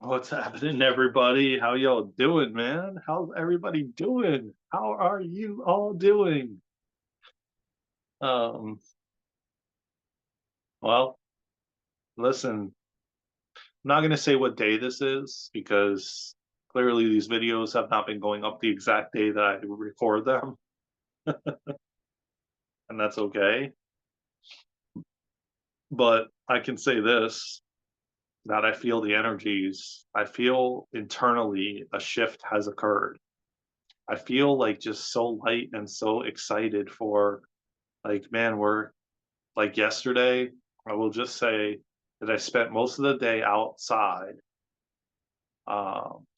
What's happening, everybody? How y'all doing, man? How's everybody doing? How are you all doing? Um, well, listen, I'm not gonna say what day this is because clearly these videos have not been going up the exact day that I record them, and that's okay. But I can say this, that I feel the energies. I feel internally a shift has occurred. I feel like just so light and so excited for like, man, we're like yesterday, I will just say that I spent most of the day outside,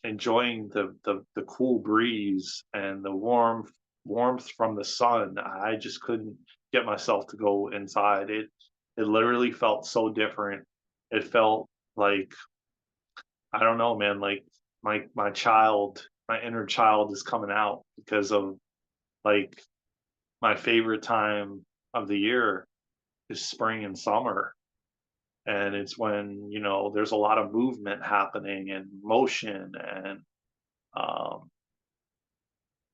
enjoying the cool breeze and the warmth from the sun. I just couldn't get myself to go inside. It literally felt so different. It felt like, I don't know, man, like my inner child is coming out because of like my favorite time of the year is spring and summer, and it's when there's a lot of movement happening and motion, and um,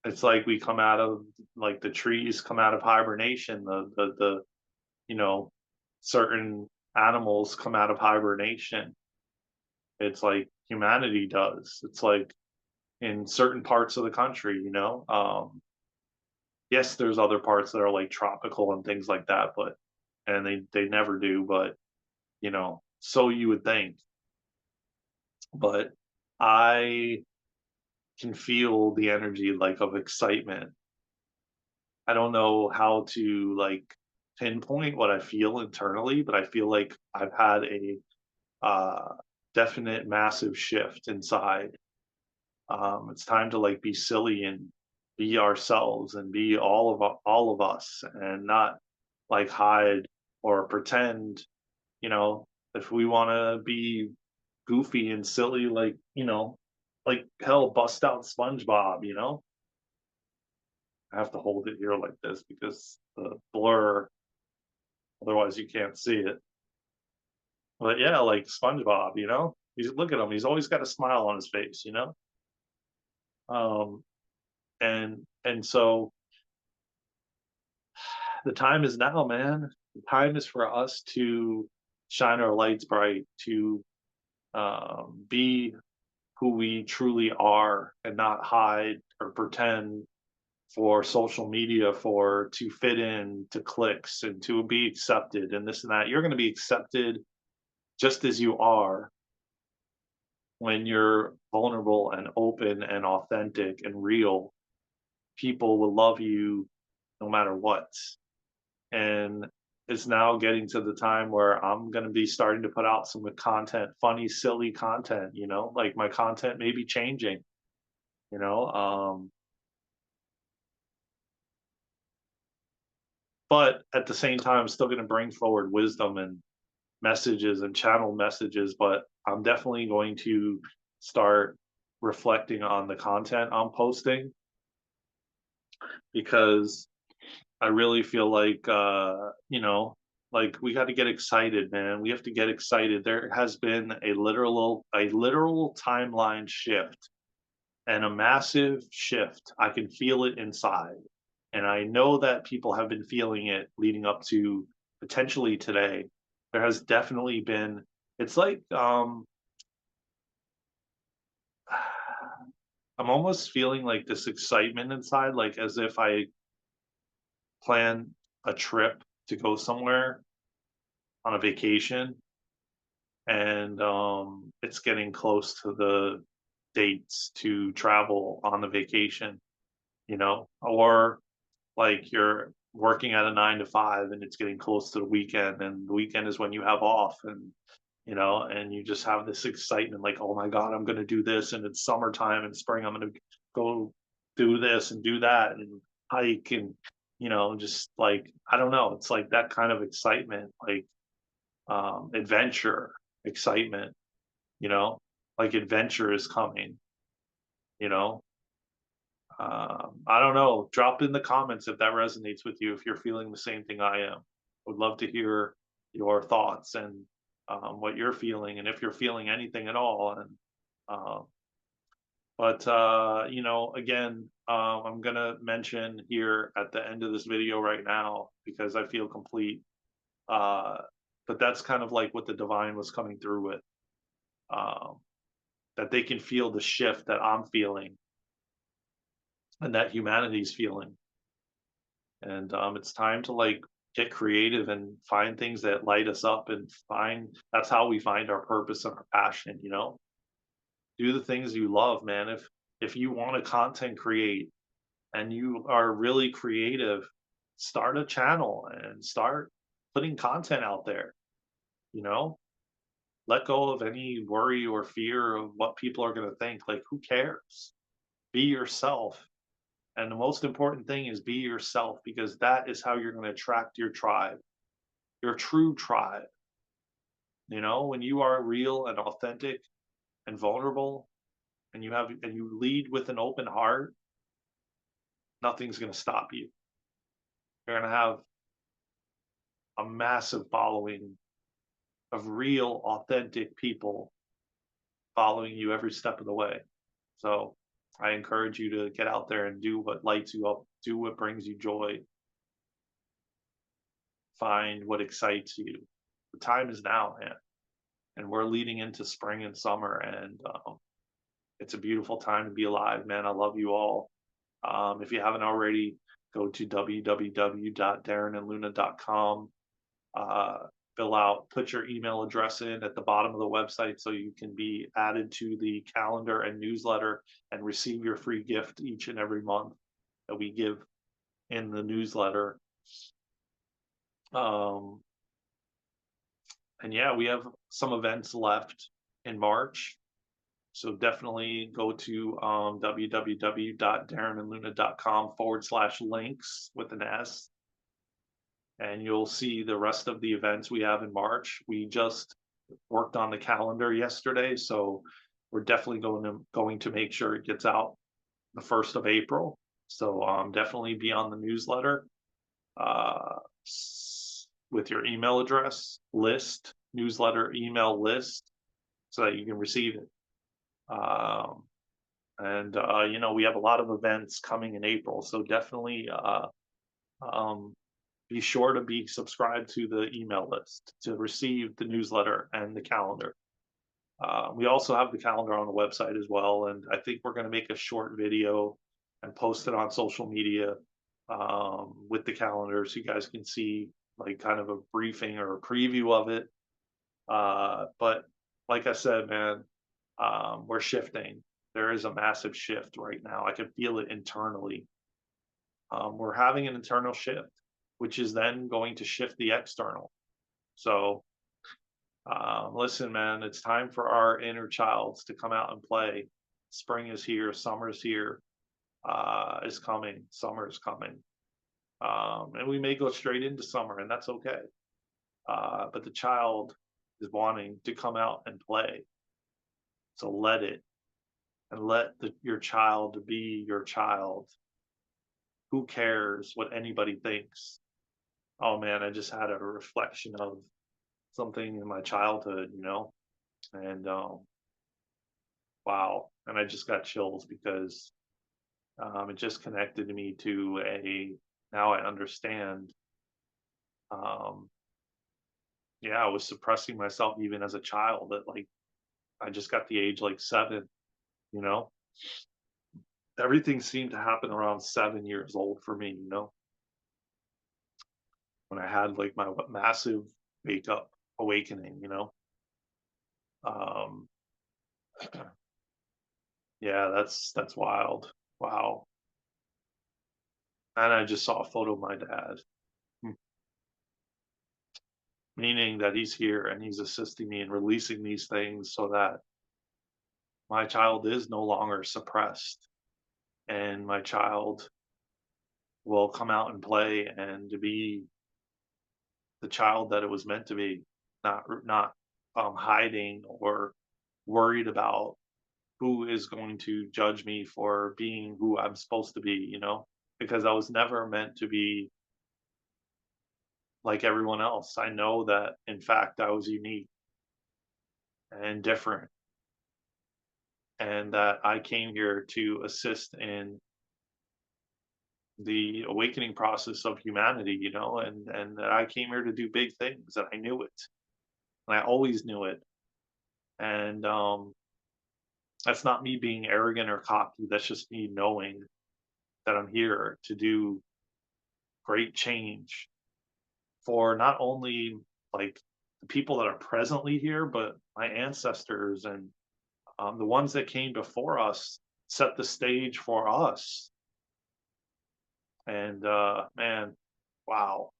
it's like we come out of, like, the trees come out of hibernation, the you know certain animals come out of hibernation. It's like humanity does. It's like in certain parts of the country, yes, there's other parts that are like tropical and things like that, but and they never do, but so you would think. But I can feel the energy, like, of excitement. I don't know how to, like, pinpoint what I feel internally, but I feel like I've had a uh, definite massive shift inside. It's time to, like, be silly and be ourselves and be all of us, and not like hide or pretend. You know, if we want to be goofy and silly, like hell, bust out SpongeBob. I have to hold it here like this because the blur, otherwise you can't see it. But yeah, like SpongeBob, he's, look at him. He's always got a smile on his face. Um, and so the time is now, man. The time is for us to shine our lights bright, to be who we truly are, and not hide or pretend for social media, for to fit in to clicks and to be accepted and this and that. You're going to be accepted just as you are when you're vulnerable and open and authentic and real. People will love you no matter what. And it's now getting to the time where I'm going to be starting to put out some content, funny, silly content, like my content may be changing, you know, but at the same time, I'm still going to bring forward wisdom and messages and channel messages. But I'm definitely going to start reflecting on the content I'm posting, because I really feel like we got to get excited, man. We have to get excited. There has been a literal timeline shift, and a massive shift. I can feel it inside. And I know that people have been feeling it leading up to potentially today. There has definitely been, it's like, I'm almost feeling like this excitement inside, like as if I plan a trip to go somewhere on a vacation, and it's getting close to the dates to travel on the vacation, or like you're working at a 9 to 5 and it's getting close to the weekend, and the weekend is when you have off, and you just have this excitement, like, oh my God, I'm going to do this, and it's summertime and spring, I'm going to go do this and do that and hike, and just like, I don't know, it's like that kind of excitement, like adventure excitement, you know like adventure is coming, you know I don't know. Drop in the comments if that resonates with you, if you're feeling the same thing I am. Would love to hear your thoughts and what you're feeling, and if you're feeling anything at all. And Um, but you know, again, I'm gonna mention here at the end of this video right now because I feel complete. Uh, but that's kind of like what the divine was coming through with. Um, that they can feel the shift that I'm feeling and that humanity's feeling. And it's time to like get creative and find things that light us up and find that's how we find our purpose and our passion, you know? Do the things you love, man. If you want to content create and you are really creative, start a channel and start putting content out there, you know? Let go of any worry or fear of what people are going to think. Like, who cares? Be yourself. And the most important thing is be yourself because that is how you're going to attract your tribe, your true tribe. You know, when you are real and authentic and vulnerable and you lead with an open heart, nothing's going to stop you. You're going to have a massive following of real, authentic people following you every step of the way. So I encourage you to get out there and do what lights you up, do what brings you joy, find what excites you. The time is now, man. And we're leading into spring and summer, and it's a beautiful time to be alive, man. I love you all. If you haven't already, go to www.darenandluna.com. Uh, Fill out, put your email address in at the bottom of the website so you can be added to the calendar and newsletter and receive your free gift each and every month that we give in the newsletter. Um, and yeah, we have some events left in March. So definitely go to www.darenandluna.com/links with an S, and you'll see the rest of the events we have in March. We just worked on the calendar yesterday, so we're definitely going to make sure it gets out the 1st of April. So definitely be on the newsletter uh, with your email address list, newsletter email list, so that you can receive it. And you know, we have a lot of events coming in April, so definitely um, be sure to be subscribed to the email list to receive the newsletter and the calendar. We also have the calendar on the website as well, and I think we're going to make a short video and post it on social media with the calendar so you guys can see like kind of a briefing or a preview of it. But like I said, man, we're shifting. There is a massive shift right now. I can feel it internally. We're having an internal shift, which is then going to shift the external. So, listen, man, it's time for our inner childs to come out and play. Spring is here, summer is here, is coming, summer is coming. And we may go straight into summer, and that's okay. But the child is wanting to come out and play. So let it, and let your child be your child. Who cares what anybody thinks? Oh man, I just had a reflection of something in my childhood, you know, and wow, and I just got chills because it just connected me to a now I understand. Um, yeah, I was suppressing myself even as a child at like I just got the age like 7, you know. Everything seemed to happen around 7 years old for me, you know, when I had like my massive wake up awakening, you know. Um, yeah, that's wild. Wow. And I just saw a photo of my dad, hmm, meaning that he's here and he's assisting me in releasing these things so that my child is no longer suppressed and my child will come out and play and to be the child that it was meant to be, not hiding or worried about who is going to judge me for being who I'm supposed to be, you know, because I was never meant to be like everyone else. I know that in fact I was unique and different. and that I came here to assist in the awakening process of humanity, and that I came here to do big things, and I knew it, and I always knew it. And that's not me being arrogant or cocky. That's just me knowing that I'm here to do great change for not only like the people that are presently here, but my ancestors and the ones that came before us set the stage for us. And man, wow.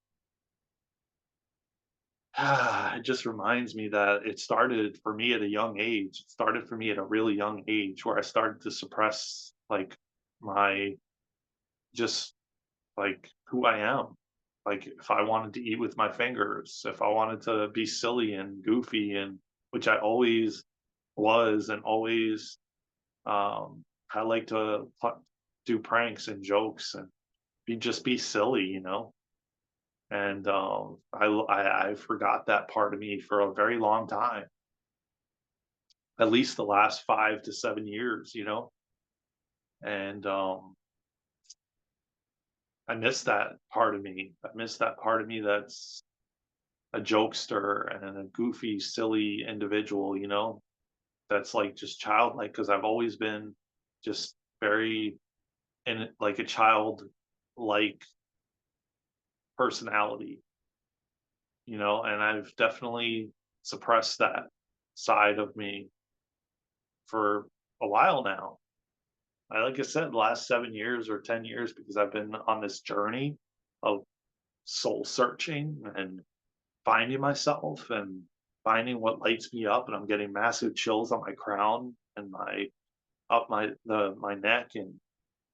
It just reminds me that it started for me at a young age. It started for me at a really young age where I started to suppress like my just like who I am. Like if I wanted to eat with my fingers, if I wanted to be silly and goofy and which I always was and always I like to do pranks and jokes and be silly, and I forgot that part of me for a very long time, at least the last 5 to 7 years, and I miss that part of me. I miss that part of me that's a jokester and a goofy, silly individual, that's like just childlike because I've always been just very in like a child like personality, and I've definitely suppressed that side of me for a while now. Like I said, the last 7 years or 10 years, because I've been on this journey of soul searching and finding myself and finding what lights me up. And I'm getting massive chills on my crown and my neck and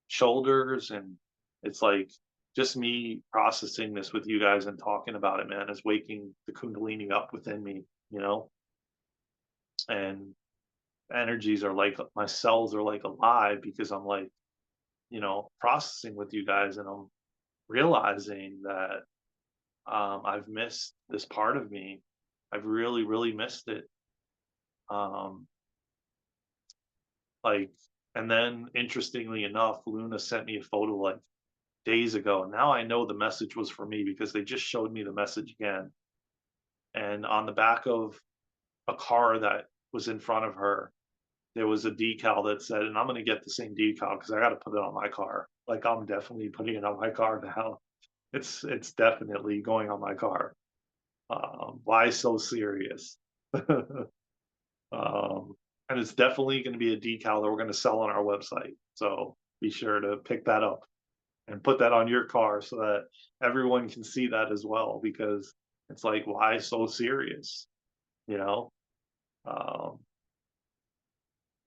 shoulders. And it's like just me processing this with you guys and talking about it, man, is waking the Kundalini up within me, and energies are like my cells are like alive because I'm like, processing with you guys, and I'm realizing that I've missed this part of me. I've really, really missed it. Um, like, and then interestingly enough, Luna sent me a photo like days ago. Now I know the message was for me because they just showed me the message again. And on the back of a car that was in front of her, there was a decal that said, and I'm going to get the same decal because I got to put it on my car. Like I'm definitely putting it on my car now. It's definitely going on my car. Why so serious? And it's definitely going to be a decal that we're going to sell on our website. So be sure to pick that up and put that on your car so that everyone can see that as well. Because it's like, why so serious? You know? Um,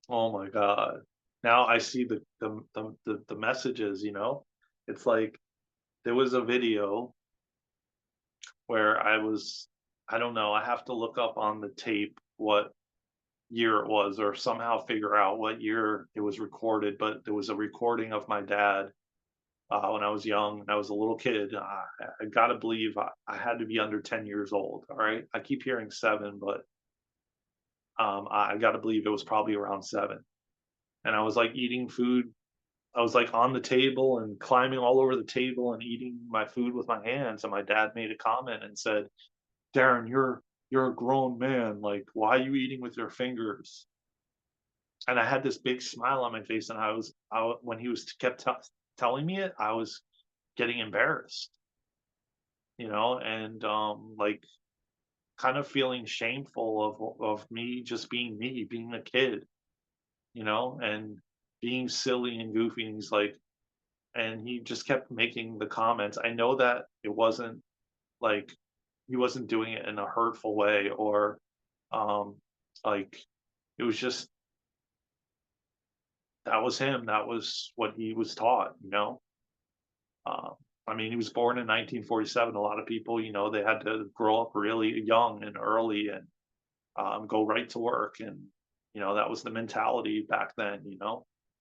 oh my God. Now I see the messages. It's like there was a video where I don't know, I have to look up on the tape what year it was or somehow figure out what year it was recorded, but there was a recording of my dad when I was young and I was a little kid. I got to believe I had to be under 10 years old. All right. I keep hearing 7, but I got to believe it was probably around 7. And I was like eating food. I was like on the table and climbing all over the table and eating my food with my hands. And my dad made a comment and said, Daren, you're a grown man. Like, why are you eating with your fingers? And I had this big smile on my face, and when he was kept telling me it, I was getting embarrassed, and like kind of feeling shameful of me just being me, being a kid, and being silly and goofy. And he's like, and he just kept making the comments. I know that it wasn't like he wasn't doing it in a hurtful way or um like it was just that was him. That was what he was taught. Um, I mean, he was born in 1947. A lot of people, they had to grow up really young and early and go right to work. And, that was the mentality back then.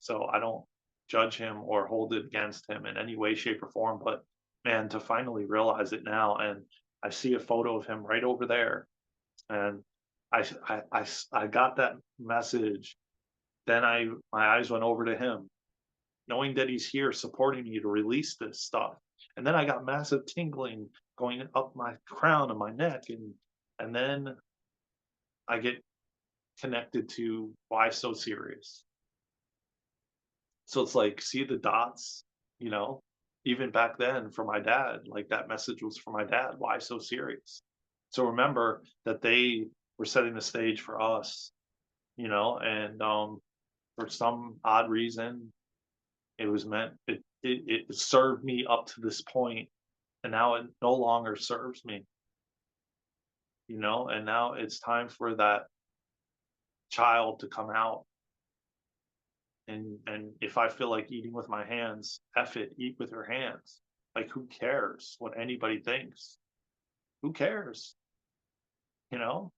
So I don't judge him or hold it against him in any way, shape, or form. But man, to finally realize it now, and I see a photo of him right over there. And I got that message Then my eyes went over to him, knowing that he's here supporting me to release this stuff. And then I got massive tingling going up my crown and my neck, and then I get connected to why so serious. So it's like, see the dots, you know? Even back then for my dad, like that message was for my dad, why so serious? So remember that they were setting the stage for us, and for some odd reason, it was meant it served me up to this point, and now it no longer serves me, and now it's time for that child to come out. And if I feel like eating with my hands, F it, eat with your hands. Like, who cares what anybody thinks? Who cares? You know?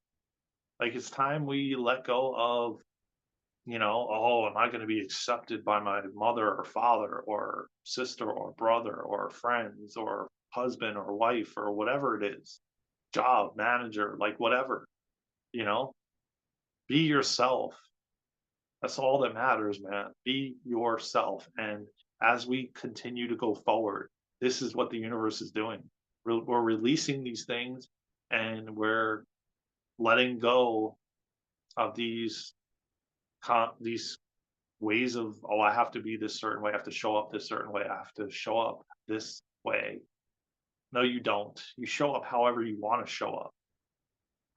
Like, it's time we let go of, oh, am I going to be accepted by my mother or father or sister or brother or friends or husband or wife or whatever it is, job, manager, like whatever, you know? Be yourself. That's all that matters, man. Be yourself. And as we continue to go forward, this is what the universe is doing. We're releasing these things, and we're letting go of these ways of, oh, I have to be this certain way, I have to show up this certain way, I have to show up this way. No, you don't. You show up however you want to show up.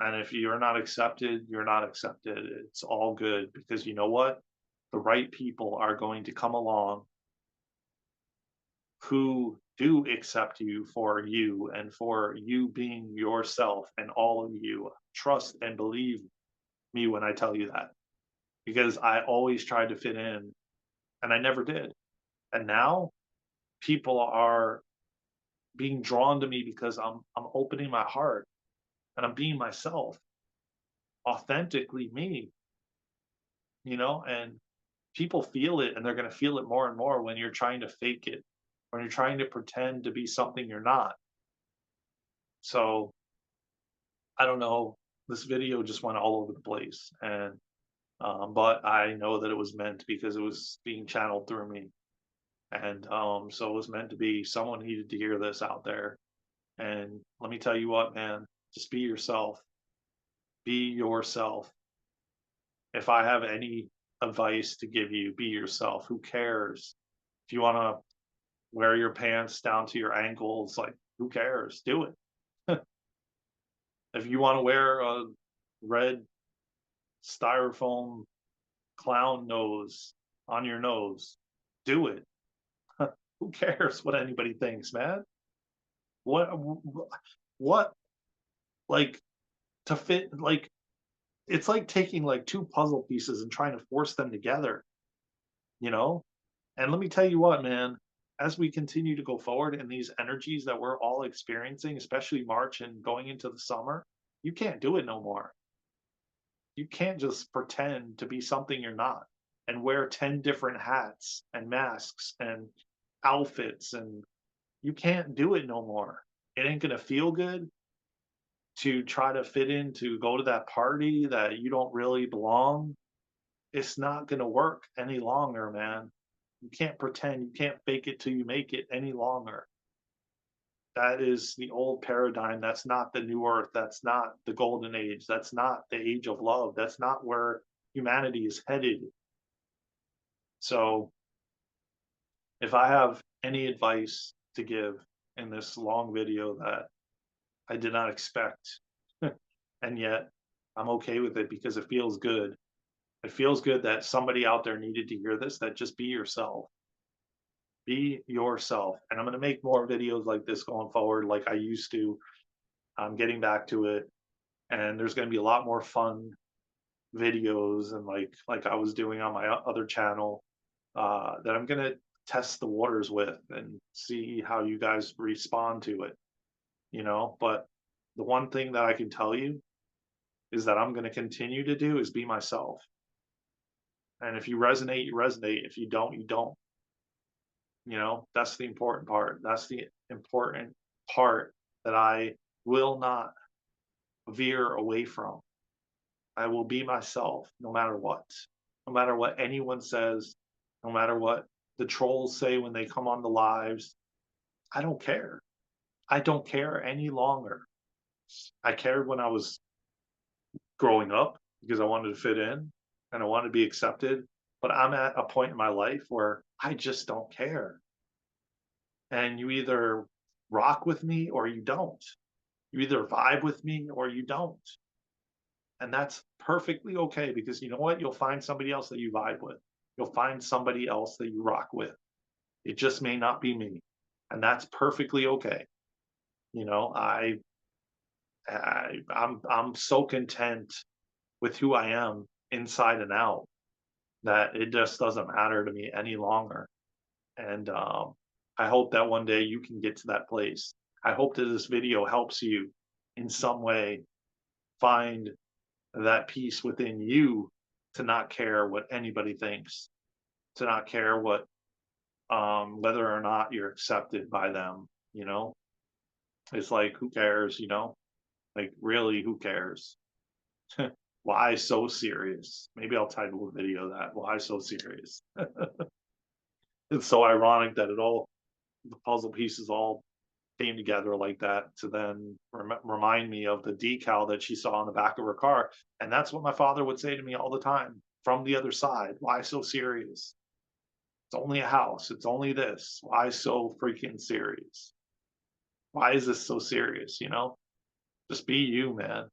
And if you're not accepted, you're not accepted. It's all good, because you know what? The right people are going to come along who do accept you and for you being yourself, and all of you. Trust and believe me when I tell you that, because I always tried to fit in and I never did. And now people are being drawn to me because I'm opening my heart and I'm being myself, authentically me, and people feel it, and they're going to feel it more and more when you're trying to fake it, when you're trying to pretend to be something you're not. So I don't know. This video just went all over the place, and but I know that it was meant, because it was being channeled through me, and so it was meant to be. Someone needed to hear this out there, and let me tell you what, man, just be yourself. Be yourself. If I have any advice to give you, be yourself. Who cares if you want to wear your pants down to your ankles? Like, who cares? Do it. If you want to wear a red styrofoam clown nose on your nose, do it. Who cares what anybody thinks, man? What, what, like, to fit, like, it's like taking like two puzzle pieces and trying to force them together, you know? And let me tell you what, man, as we continue to go forward in these energies that we're all experiencing, especially March and going into the summer, you can't do it no more. You can't just pretend to be something you're not and wear 10 different hats and masks and outfits, and you can't do it no more. It ain't gonna feel good to try to fit in, to go to that party that you don't really belong. It's not gonna work any longer, man. You can't pretend, you can't fake it till you make it any longer. That is the old paradigm. That's not the new earth. That's not the golden age. That's not the age of love. That's not where humanity is headed. So, if I have any advice to give in this long video that I did not expect, and yet I'm okay with it because it feels good. It feels good that somebody out there needed to hear this, that just be yourself. Be yourself. And I'm going to make more videos like this going forward, like I used to. I'm getting back to it. And there's going to be a lot more fun videos, and like I was doing on my other channel, that I'm going to test the waters with and see how you guys respond to it, But the one thing that I can tell you is that I'm going to continue to do is be myself. And if you resonate, you resonate. If you don't, you don't. That's the important part. That's the important part that I will not veer away from. I will be myself no matter what. no matter what anyone says, no matter what the trolls say when they come on the lives. I don't care. I don't care any longer. I cared when I was growing up because I wanted to fit in and I wanted to be accepted. But I'm at a point in my life where I just don't care. And you either rock with me or you don't. You either vibe with me or you don't. And that's perfectly okay because you know what? You'll find somebody else that you vibe with. You'll find somebody else that you rock with. It just may not be me. And that's perfectly okay. You know, I'm so content with who I am inside and out that it just doesn't matter to me any longer. And I hope that one day you can get to that place. I hope that this video helps you in some way find that peace within you to not care what anybody thinks, to not care what whether or not you're accepted by them, you know? It's like who cares, you know? Like really who cares? Why so serious? Maybe I'll title the video that. Why so serious? It's so ironic that the puzzle pieces all came together like that to then remind me of the decal that she saw on the back of her car. And that's what my father would say to me all the time from the other side. Why so serious? It's only a house. It's only this. Why so freaking serious? Why is this so serious? You know, just be you, man.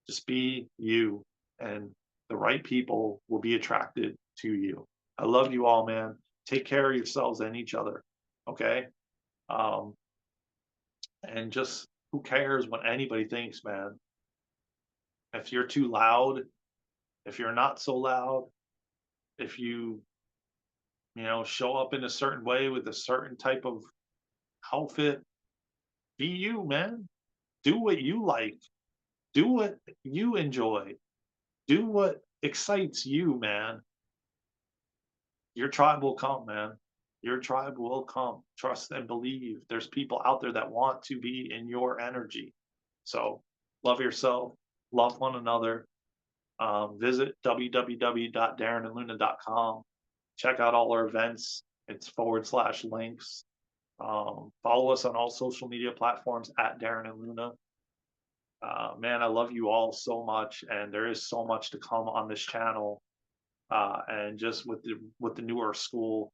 Just be you. And the right people will be attracted to you. I love you all, man. Take care of yourselves and each other. Okay. Um, and just who cares what anybody thinks, man? If you're too loud, if you're not so loud, if show up in a certain way with a certain type of outfit, be you, man. Do what you like. Do what you enjoy. Do what excites you, man. Your tribe will come, man. Your tribe will come. Trust and believe. There's people out there that want to be in your energy. So love yourself, love one another. Visit www.darenandluna.com. Check out all our events. It's / links. Follow us on all social media platforms at Daren and Luna. Man, I love you all so much, and there is so much to come on this channel. And just with the newer school,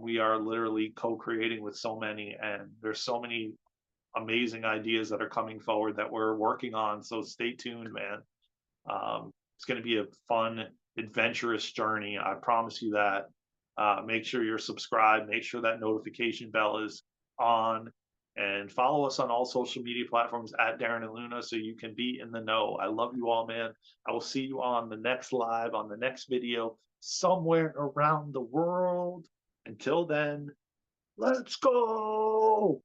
we are literally co-creating with so many, and there's so many amazing ideas that are coming forward that we're working on. So stay tuned, man. It's going to be a fun, adventurous journey. I promise you that. Make sure you're subscribed. Make sure that notification bell is on. And follow us on all social media platforms at Daren and Luna so you can be in the know. I love you all, man. I will see you on the next live, on the next video, somewhere around the world. Until then, let's go.